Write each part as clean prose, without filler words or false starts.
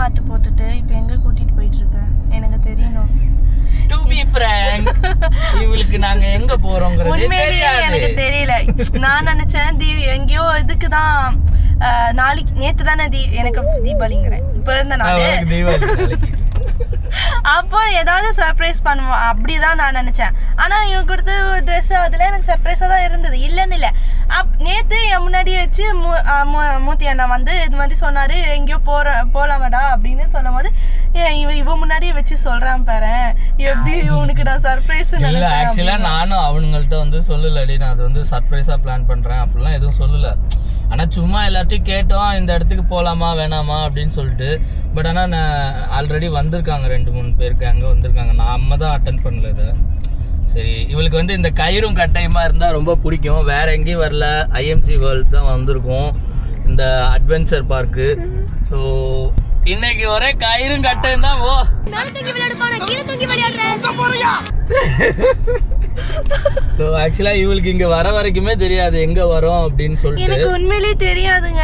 பாட்டு போட்டுட்டு இப்போ எங்க கூட்டிட்டு போயிட்டு இருக்க எனக்கு தெரியணும். டு பி frank இவளுக்கு நாங்க எங்க போறோம்ங்கறது தெரியாது. எனக்கு தெரியல. நான் நினைச்சேன் எங்கயோ இதுக்கு தான் நாளைக்கு நேத்து தானே எனக்கு தீபாவளிங்கிறேன் இப்போ இருந்த நாள் தீபாவளி நாளைக்கு. அப்போ ஏதாவது சர்ப்ரைஸ் பண்ணுவோம் அப்படிதான் நான் நினைச்சேன். ஆனா இவன் கொடுத்த ட்ரெஸ் அதுல எனக்கு சர்ப்ரைஸா தான் இருந்தது, இல்லைன்னு இல்லை. நேத்து என் முன்னாடி வச்சு மூர்த்தி அண்ணா வந்து இது மாதிரி சொன்னாரு எங்கேயோ போலாமடா அப்படின்னு சொல்லும் போது இவன் முன்னாடியே வச்சு சொல்றான் பாரு எப்படி இவனுக்கு நான் சர்ப்ரைஸ் நினைச்சேன். ஆக்சுவலா நானும் அவனுங்கள்ட்ட வந்து சொல்லலடி நான் அது வந்து சர்ப்ரைஸா பிளான் பண்றேன் அப்படிலாம் எதுவும் சொல்லல. ஆனா சும்மா எல்லாத்தையும் கேட்டோம் இந்த இடத்துக்கு போலாமா வேணாமா அப்படின்னு சொல்லிட்டு. பட் ஆனா நான் ஆல்ரெடி வந்திருக்காங்க 2-3 பேருக்கு அங்கே வந்திருக்காங்க. நம்ம தான் அட்டன் பண்ணல இதை. சரி இவளுக்கு வந்து இந்த கயிறும் கட்டையுமா இருந்தால் ரொம்ப பிடிக்கும். வேற எங்கேயும் வரல, ஐஎம்ஜி வேர்ல்டு தான் வந்திருக்கோம், இந்த அட்வென்ச்சர் பார்க்கு. ஸோ இன்னைக்கு ஒரே கயிறும் கட்டையும் தான். ஓ ஸோ ஆக்சுவலா இவளுக்கு இங்க வர வரைக்குமே தெரியாது எங்க வரோம் அப்படின்னு சொல்லிட்டு. எனக்கு உண்மையிலேயே தெரியாதுங்க.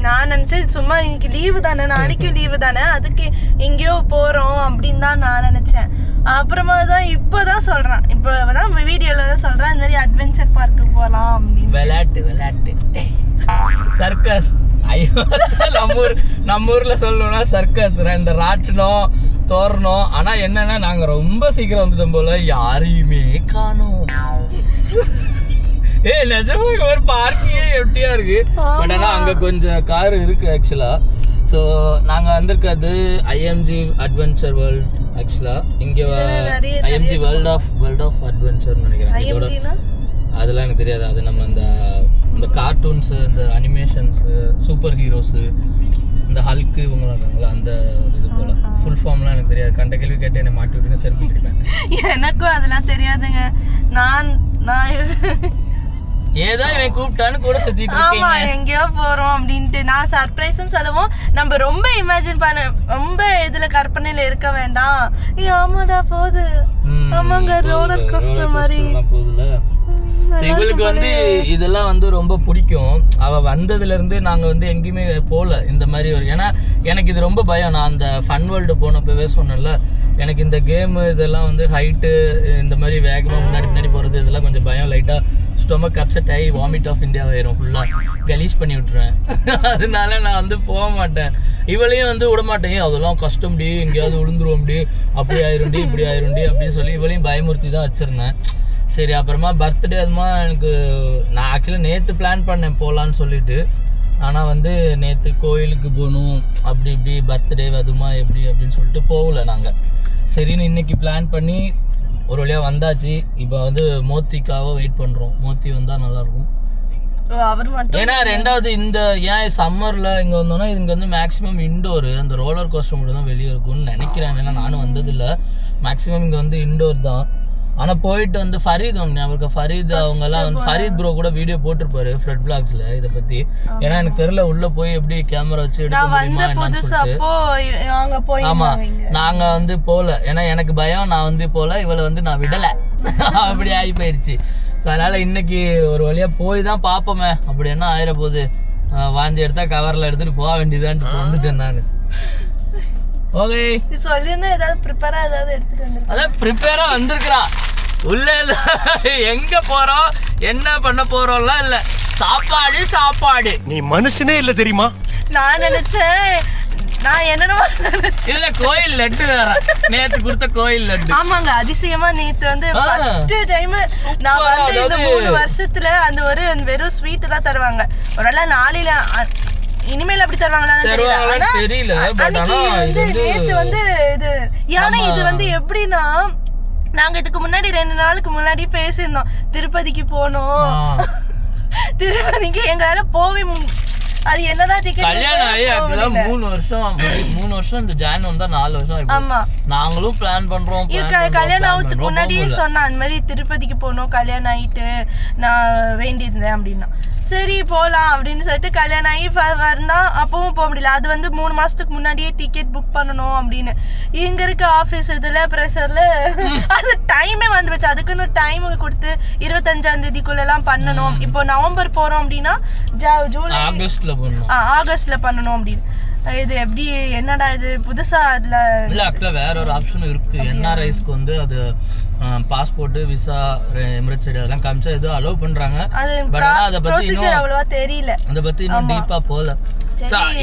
நான் நினைச்சேன் சும்மா இன்னைக்கு லீவு தானே, நாளைக்கும் லீவு தானே, அதுக்கு எங்கேயோ போறோம் அப்படின்னு தான் நான் நினைச்சேன். அப்புறமா தான் இப்போதான் சொல்றான், இப்போதான் வீடியோல தான் சொல்றான் இந்த மாதிரி அட்வென்ச்சர் பார்க்கு போகலாம் அப்படின்னு. விளையாட்டு சர்க்கஸ். ஐயோ நம்ம ஊர்ல சொல்லணும்னா சர்க்கஸ், 2 ராட்டினம் தோறணும். ஆனா என்னன்னா நாங்க ரொம்ப சீக்கிரம் வந்துட்டோம் போல, யாரையுமே காணோம். நிஜமா ஒரு பார்க்கிங்கே எப்படியா இருக்கு. பட் ஆனா அங்க கொஞ்சம் கார் இருக்கு ஆக்சுவலா. ஸோ நாங்க வந்திருக்கிறது ஐஎம்ஜி அட்வென்ச்சர் வேர்ல்ட். ஆக்சுவலா இங்க ஐஎம்ஜி வேர்ல்ட் ஆஃப் அட்வென்ச்சர் நினைக்கிறேன். இதோட அதெல்லாம் எனக்கு தெரியாது. அது நம்ம இந்த கார்ட்டூன்ஸ், இந்த அனிமேஷன்ஸ், சூப்பர் ஹீரோஸ், இந்த ஹல்க்கு இவங்களாம் இருக்காங்களா அந்த இது போல. ஃபுல் ஃபார்ம்லாம் எனக்கு தெரியாது. கண்ட கேள்வி கேட்டு என்னை மாட்டி விட்டுன்னு செல்ஃபி எடுப்பேன். எனக்கும் அதெல்லாம் தெரியாதுங்க. நான் ஏதோ இவன் கூப்பிட்டான்னு கூட சுத்திட்டு ஆமா எங்கேயோ போறோம் அப்படின்ட்டு நான் சர்ப்ரைஸ்ன்னு சொல்லவும் நம்ம ரொம்ப இமேஜின் பண்ண, ரொம்ப இதுல கற்பனையில இருக்க வேண்டாம். ஆமாடா போகுது, ஆமாங்க ரோலர் கோஸ்டர் மாதிரி போகுதுல. இவளுக்கு வந்து இதெல்லாம் வந்து ரொம்ப பிடிக்கும். அவ வந்ததுல இருந்து நாங்க வந்து எங்கேயுமே போல இந்த மாதிரி ஒரு. ஏன்னா எனக்கு இது ரொம்ப பயம். நான் அந்த ஃபன் வேர்ல்டு போனப்பவே சொன்னேன்ல, எனக்கு இந்த கேமு இதெல்லாம் வந்து ஹைட்டு இந்த மாதிரி வேகமா முன்னாடி போறது இதெல்லாம் கொஞ்சம் பயம். லைட்டா ஸ்டொமக் அப்செட் ஆகி வாமிட் ஆஃப் இந்தியா ஆயிரும், ஃபுல்லா கலீஸ் பண்ணி விட்டுருவேன். அதனால நான் வந்து போக மாட்டேன். இவளையும் வந்து விட மாட்டேன், அதெல்லாம் கஷ்டம் டி, எங்கேயாவது விழுந்துருவோம் டி, அப்படி ஆயிரும்டி இப்படி ஆயிரும்டி அப்படின்னு சொல்லி இவளையும் பயமுறுத்தி தான் வச்சிருந்தேன். சரி அப்புறமா பர்த்டே அதுமா எனக்கு நான் ஆக்சுவலாக நேற்று பிளான் பண்ணேன் போகலான்னு சொல்லிட்டு. ஆனால் வந்து நேற்று கோயிலுக்கு போகணும் அப்படி இப்படி பர்த்டே அதுமா எப்படி அப்படின்னு சொல்லிட்டு போகல நாங்கள். சரின்னு இன்னைக்கு பிளான் பண்ணி ஒரு வழியாக வந்தாச்சு. இப்போ வந்து மோத்திக்காக வெயிட் பண்ணுறோம். மோத்தி வந்தால் நல்லாயிருக்கும். ஏன்னா 2வது இந்த ஏன் சம்மரில் இங்கே வந்தோன்னா இங்கே வந்து மேக்ஸிமம் இண்டோரு, அந்த ரோலர் கோஸ்டர் மட்டும் தான் வெளியே இருக்கும்னு நினைக்கிறேன். ஏன்னா நானும் வந்ததில்லை. மேக்ஸிமம் இங்கே வந்து இண்டோர் தான். ஆனால் போயிட்டு வந்து ஃபரீத் அவருக்கு ஃபரீத் அவங்கெல்லாம் வந்து ஃபரீத் ப்ரோ கூட வீடியோ போட்டிருப்பாரு ஃப்ரெட் பிளாக்ஸில் இதை பற்றி. ஏன்னா எனக்கு தெரியல உள்ளே போய் எப்படி கேமரா வச்சு எடுக்க முடியுமா என்னன்னு சொல்லிட்டு. ஆமாம் நாங்கள் வந்து போகல, ஏன்னா எனக்கு பயம். நான் வந்து போகல, இவளை வந்து நான் விடலை, அப்படி ஆகி போயிடுச்சு. ஸோ அதனால் இன்னைக்கு ஒரு வழியாக போய் தான் பார்ப்போமே அப்படி என்ன ஆயிர போகுது. வாந்தி எடுத்தா கவரில் எடுத்துகிட்டு போக வேண்டியதான்ட்டு வந்துட்டேன் நான். ஓகே சொல்லிருந்தா ஏதாவது ப்ரிப்பேரா ஏதாவது எடுத்துட்டு வந்து. அதான் ப்ரிப்பேரா வந்திருக்கிறான். உள்ள எங்க போறோம் என்ன பண்ண போறோம்லாம் இல்ல, சாப்பாடு. நீ மனுஷனே இல்ல தெரியுமா. நான் நினைச்சேன் நான் என்னென்னமோ நினைச்சேன். இல்ல கோயில் லட்டு வேற, நேத்து கொடுத்த கோயில் லட்டு. ஆமாங்க அதிசயமா நேத்து வந்து ஃபர்ஸ்ட் டைம் நான் வந்து இந்த 3 வருஷத்துல அந்த ஒரு வெறும் ஸ்வீட் தான் தருவாங்க. ஒருவேளை நாளையில இனிமேல் அப்படி தருவாங்களா தெரியல. நேத்து வந்து இது ஏன்னா இது வந்து எப்படின்னா நாங்க இதுக்கு முன்னாடி 2 நாளுக்கு முன்னாடி பேசியிருந்தோம் திருப்பதிக்கு போனோம். திருப்பதிக்கு எங்களால போவே அது என்னதான் டிக்கெட் கல்யாணம் ஆகி ஆக்சுவலா 3 வருஷம் இந்த ஜான் வந்தா 4 வருஷம் ஆயிடுச்சு. ஆமா நாங்களும் பிளான் பண்றோம். கல்யாணம் ஆகிறதுக்கு முன்னாடியே சொன்னா அந்த மாதிரி திருப்பதிக்கு போகணும், கல்யாணம் ஆகிட்டு நான் வேண்டியிருந்தேன் அப்படின்னா. சரி போகலாம் அப்படின்னு சொல்லிட்டு கல்யாணம் ஆகி வரனா அப்பவும் போக முடியல. அது வந்து 3 மாசத்துக்கு முன்னாடியே டிக்கெட் புக் பண்ணணும் அப்படின்னு. இங்க இருக்க ஆஃபீஸ் இதுல ப்ரெஷர்ல அது டைமே வந்து வச்சு அதுக்குன்னு டைம் கொடுத்து 25ஆம் தேதிக்குள்ளெல்லாம் பண்ணணும். இப்போ நவம்பர் போறோம் அப்படின்னா ஜூலை ஆகஸ்ட்ல பண்ணணும் அப்படின்னு. இது எப்படி என்னடா இது புதுசா அதுல இல்ல ஆக்சுவலா வேற ஒரு ஆப்ஷனும் இருக்கு. என்ஆர்ஐஸ்க்கு வந்து அது பாஸ்போர்ட் விசா எமிரேட்ஸ் அதெல்லாம் காமிச்சா ஏதோ அலோவ் பண்றாங்க. பட் ஆனா அத பத்தி இன்னும் அவ்வளவா தெரியல. அத பத்தி இன்னும் டீப்பா போல.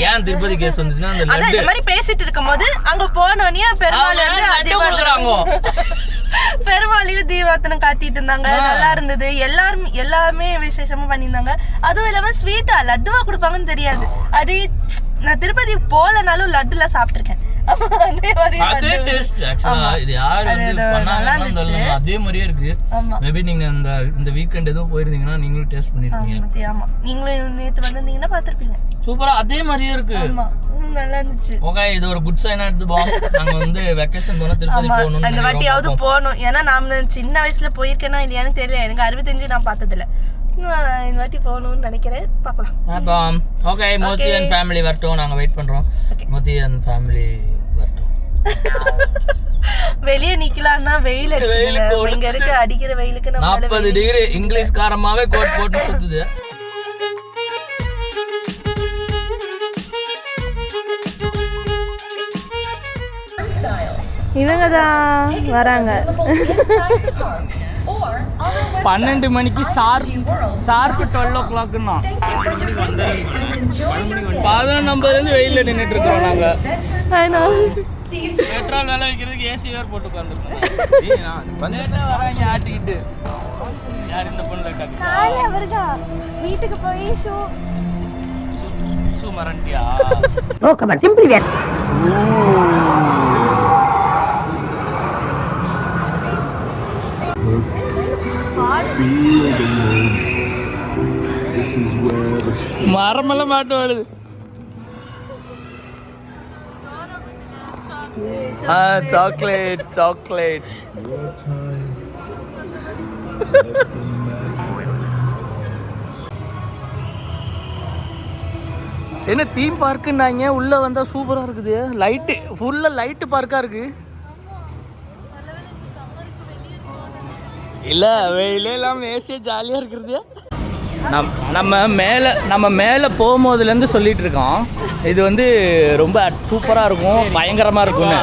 ஏன் திருப்பதி கேஸ் வந்துச்சுன்னா அந்த லட்டு இந்த மாதிரி பேசிட்டு இருக்கும்போது அங்க போனோனே பெருமாள் வந்து லட்டு கொடுக்குறாங்க. பெருமாளையும் தீபாவளி காட்டிட்டு இருந்தாங்க. நல்லா இருந்தது. எல்லாமே விசேஷமா பண்ணியிருந்தாங்க. அதுவும் இல்லாம ஸ்வீட்டா லட்டுவா கொடுப்பாங்கன்னு தெரியாது. அது நான் திருப்பதி போலனாலும் லட்டுல சாப்பிட்டுருக்கேன். அதே டேஸ்ட் ஆக்சுவலா இது யார் வந்து பண்ணாங்கன்னு அதே மாதிரியே இருக்கு. மேபி நீங்க இந்த வீக்கெண்ட் ஏதோ போயிருந்தீங்கன்னா நீங்களும் டேஸ்ட் பண்ணிருப்பீங்க. ஆமா நீங்களும் நேத்து வந்திருந்தீங்கன்னா பாத்திருப்பீங்க. சூப்பரா அதே மாதிரியே இருக்கு. ஆமா நல்லா இருந்துச்சு. ஓகே இது ஒரு குட் சைனா எடுத்துப்போம். நாங்க வந்து வெக்கேஷன் போனா திருப்பதி போகணும். அந்த வாட்டியாவது போகணும். ஏன்னா நான் சின்ன வயசுல போயிருக்கேனா இல்லையான்னு தெரியல. எனக்கு 65 நான் பார்த்ததில்ல. இந்த வாட்டி போகணும்னு நினைக்கிறேன். பார்க்கலாம். ஓகே மோத்தி அண்ட் ஃபேமிலி வரட்டும். நாங்க வெயிட் பண்றோம். மோத்தி அண்ட் ஃபேமிலி வரட்டும். வெளியே நிக்கலாம்னா வெயில் அடிக்குது. இங்க இருக்க அடிக்கிற வெயிலுக்கு நம்ம 40 டிகிரி இங்கிலீஷ் காரமாவே கோட் போட்டு சுத்துது. இவங்க தான் வராங்க. 12 மணிக்கு ஷார்ப் 12 o'clockனா 11:50 வெயில நின்றுட்டு இருக்கோம் நாங்க. பெட்ரோல் விலை வைக்கிறதுக்கு ஏசி வேர் போட்டு உட்காந்துருக்கோம். வராங்க ஆட்டிக்கிட்டு. யார் இந்த பொண்ணு? வீட்டுக்கு போய் ஷூ மரண்டியா? மரமெல்லாம் மாட்டு வருது. சாக்லேட் என்ன தீம் பார்க்குன்னாங்க. உள்ள வந்தா சூப்பரா இருக்குது. லைட்டு ஃபுல்லா லைட்டு பார்க்கா இருக்கு. இல்ல வெயிலே இல்லாம ஏசியா ஜாலியா இருக்கிறது. நம்ம மேலே போகும்போதுலேருந்து சொல்லிட்டு இருக்கோம். இது வந்து ரொம்ப சூப்பராக இருக்கும், பயங்கரமாக இருக்கும்னு.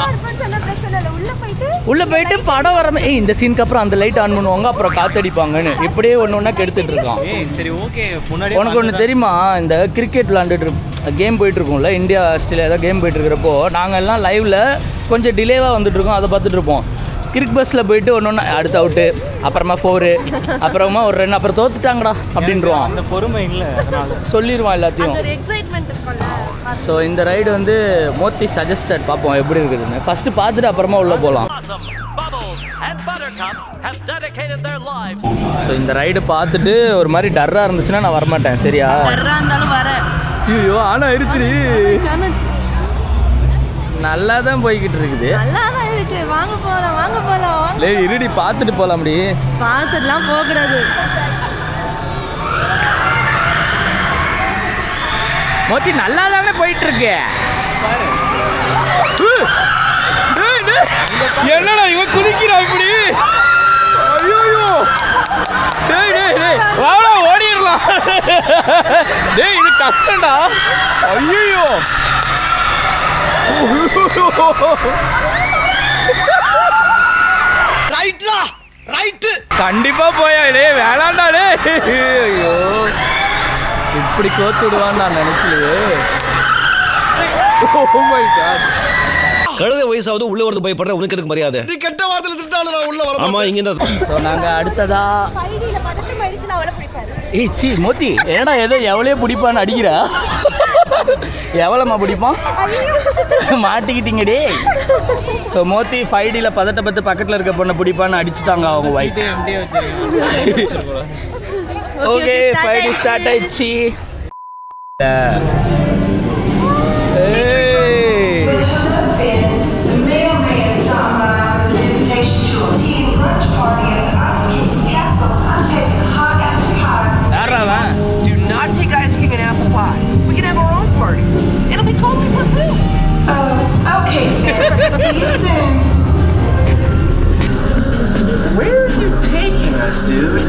உள்ளே போயிட்டு படம் வர இந்த சீனுக்கு அப்புறம் அந்த லைட் ஆன் பண்ணுவாங்க, அப்புறம் காத்தடிப்பாங்கன்னு இப்படியே ஒன்று ஒன்றா கெடுத்துட்டு இருக்கோம். சரி ஓகே. முன்னாடி உனக்கு ஒன்று தெரியுமா? இந்த கிரிக்கெட் விளாண்டுட்டு கேம் போயிட்டுருக்கோம்ல, இந்தியா ஆஸ்திரேலியா ஏதாவது கேம் போயிட்டுருக்கிறப்போ நாங்கள் எல்லாம் லைவில் கொஞ்சம் டிலேவாக வந்துட்டுருக்கோம். அதை பார்த்துட்டு இருப்போம். கிரிக் பஸ்ஸில் போயிட்டு ஒன்று அடுத்த அவுட்டு, அப்புறமா 4, அப்புறமா ஒரு 2, அப்புறம் தோத்துட்டாங்கடா அப்படின்றோம். அந்த பொறுமை இல்லை, சொல்லிடுவான் எல்லாத்தையும். ஸோ இந்த ரைடு வந்து மோத்தி சஜஸ்டட். பார்ப்போம் எப்படி இருக்குதுன்னு. ஃபஸ்ட்டு பார்த்துட்டு அப்புறமா உள்ளே போகலாம். ஸோ இந்த ரைடு பார்த்துட்டு ஒரு மாதிரி டர்ராக இருந்துச்சுன்னா நான் வரமாட்டேன். சரியா? ஐயோ ஆனால் ஆயிடுச்சு. நல்லா தான் போய்கிட்டு இருக்குது. வாங்க போலாம். லே இருடி பார்த்துட்டு போலாம். அப்படி பார்த்துட்டுலாம் போகக்கூடாது. மோத்தி நல்லா தானே போயிட்டு இருக்கு. என்னடா இவன் குதிக்கிறா இப்படி? ஐயோ வாடா ஓடிடலாம். டேய் இது கஷ்டம்டா. ஐயோ கண்டிப்பா போயா? டே வேணாண்டா. டே ஐயோ இப்படி கோத்து விடுவான்னு நான் நினைக்கலையே. Oh my God. கழுத வயசாவது உள்ள வரது பயப்படுற உனக்கு எதுக்கு மரியாதை? நீ கெட்ட வார்த்தையில திட்டால நான் உள்ள வர. ஆமா இங்க தான். சோ நாங்க அடுத்ததா ஃபைடில பதட்டம் ஆயிடுச்சு. நான் அவளை பிடிப்பாரு. ஏய் சீ மோத்தி ஏடா ஏதோ எவளே பிடிப்பான்னு அடிக்கிறா. எவளமா பிடிப்பான்? மாட்டிக்கிட்டீங்க டே. ஸோ மோத்தி 5Dல பதட்டப்பட்டு பக்கத்தில் இருக்க பொண்ணை பிடிப்பான்னு அடிச்சுட்டாங்க அவங்க வைட். ஓகே 5D ஸ்டார்ட் ஆயிடுச்சு. Do not take ice cream and apple pie. We can have our own party. It'll be totally bazooks. Okay, see you soon. Where are you taking us, dude?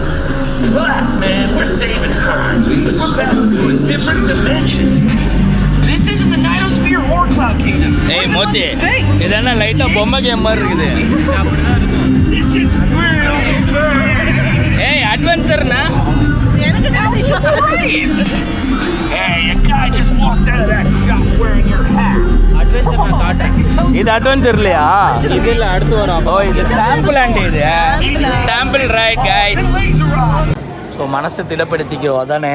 Relax, man. We're saving time. We're passing through a different dimension. This isn't the Ninosphere மோத்தி இதென்ன லைட்டாக பொம்மை game மாதிரி இருக்குது. ஏய் அட்வென்ச்சர்னா எனக்கு adventure நான் காட்டுறேன். இது அட்வென்ச்சர் இல்லையா? இது இல்லை, அடுத்து வரும். ஓ இது சாம்பிள் ஆண்டி, இது சாம்பிள் ரைட் கைஸ். ஸோ மனசை திடப்படுத்திக்கோ அதானே.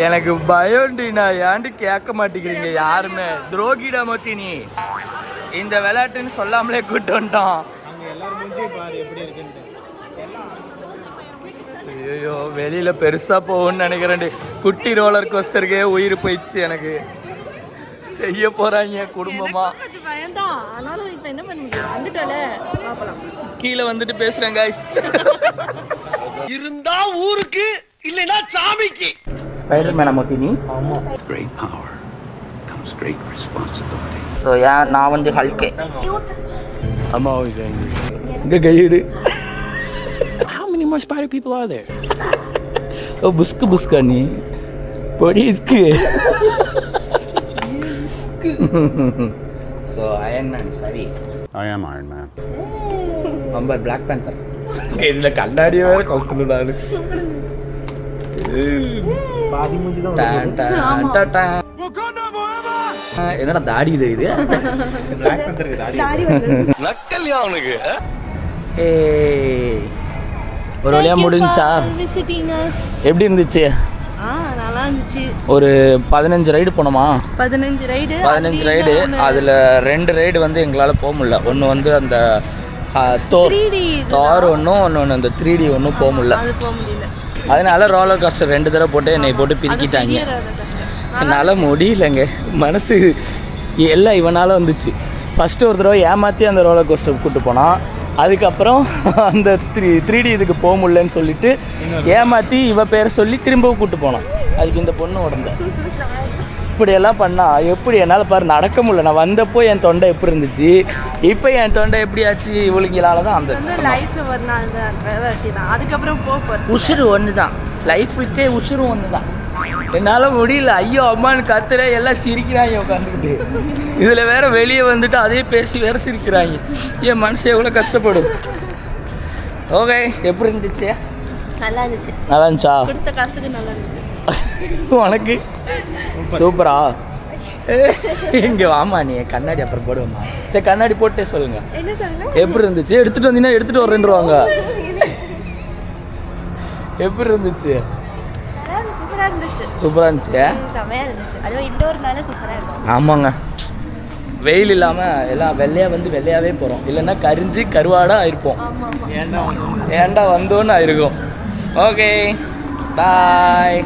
எனக்கு பயம்டினா ஏன்டி கேட்க மாட்டேங்கிறீங்க யாருமே. துரோகிடா மொத்தி நீ இந்த விளையாட்டுன்னு சொல்லாமலே கூட்டு வந்துட்டோம். அங்கே எல்லாரும் முடிஞ்சு பாரு எப்படி இருக்குன்ட்டு. ஐயோ வெளியில பெருசா போகும்னு நினைக்கிறேன்டி. குட்டி ரோலர் கோஸ்டருக்கே உயிர் போயிடுச்சு எனக்கு. செய்ய போறாங்க குடும்பமா. பயம்தான், ஆனாலும் இப்போ என்ன பண்ண முடியும், வந்துட்டால பார்க்கலாம். கீழே வந்துட்டு பேசுறேன் கைஸ். இருந்தா ஊருக்கு இல்லைன்னா சாமிக்கு. ஸ்பைடர்மேனை மொத்தி நீ. Great power comes great responsibility. So நான் வந்து ஹல்கே. I'm always angry. இங்கே கையிடு. How many more spider people are there? ஓ புஸ்கு புஸ்கா நீ பொடி இருக்கு. So Iron Man sorry I am Iron Man. Number black panther. இதில் கண்ணாடியை வேற கவுக்கணும். பாதி மூஞ்சி தான் என்னடா தாடி தெரியுது. Black Panther க்கு தாடி. நக்கல்யா அவனுக்கு. ஒரு வழியா முடிஞ்சா? Visiting us. எப்படி இருந்துச்சு? நல்லா இருந்துச்சு. ஒரு 15 ரைடு போனோமா? 15 ரைடு. 15 ரைடு. அதில் 2 ரைடு வந்து எங்களால் போக முடியல. ஒன்று வந்து அந்த தார் ஒன்றும் ஒன்று அந்த 3D ஒன்றும் போக முடியல. அது போக முடியல. அதனால ரோலர் கோஸ்டர் 2 தடவை போட்டு என்னை போட்டு பிரிக்கிட்டாங்க. என்னால் முடியலங்க. மனசு எல்லாம் இவனால் வந்துச்சு. ஃபஸ்ட்டு ஒரு தடவை ஏமாற்றி அந்த ரோலர் கோஸ்டர் கூப்பிட்டு போனான். அதுக்கப்புறம் அந்த 3D இதுக்கு போக முடியலன்னு சொல்லிட்டு ஏமாற்றி இவ பேரை சொல்லி திரும்பவும் கூப்பிட்டு போனான். அதுக்கு இந்த பொண்ணு உடந்த இப்படியெல்லாம் பண்ணா எப்படி என்னால் பாரு நடக்க முடியல. நான் வந்தப்போ என் தொண்டை எப்படி இருந்துச்சு, இப்போ என் தொண்டை எப்படி ஆச்சு, இவளுங்களால தான். அந்த லைஃப்பில் ஒரு நாள் தான், அதுக்கப்புறம் போகிறேன். உசுறு ஒன்று தான், லைஃபுக்கே உசுறு ஒன்று தான். என்னால் முடியல. ஐயோ அம்மான்னு கத்துற எல்லாம் சிரிக்கிறாங்க உட்காந்துக்கிட்டு. இதில் வேற வெளியே வந்துட்டு அதே பேசி வேற சிரிக்கிறாங்க. என் மனசு எவ்வளோ கஷ்டப்படும். ஓகே எப்படி இருந்துச்சு? நல்லா இருந்துச்சு. நல்லா இருந்துச்சா? கொடுத்த காசுக்கு நல்லா இருந்துச்சு. உனக்கு சூப்பரா? இங்கே வாமா நீ கண்ணாடி அப்புறம் போடுவோம்மா. சரி கண்ணாடி போட்டே சொல்லுங்க என்ன சொல்லுங்க. எப்படி இருந்துச்சு? எடுத்துகிட்டு வந்தீங்கன்னா எடுத்துகிட்டு வரேன்ருவாங்க. எப்படி இருந்துச்சு? சூப்பராக இருந்துச்சு. சூப்பராக இருந்துச்சு. செமையாக இருந்துச்சு. அதுவும் இண்டோர்னால சூப்பராக இருக்கும். ஆமாங்க. வெயில் இல்லாமல் எல்லாம் வெள்ளையாக வந்து வெள்ளையாகவே போகிறோம். இல்லைன்னா கரிஞ்சு கருவாடாக ஆயிருப்போம். ஏன்டா வந்தோன்னு ஆயிருக்கும். Okay bye.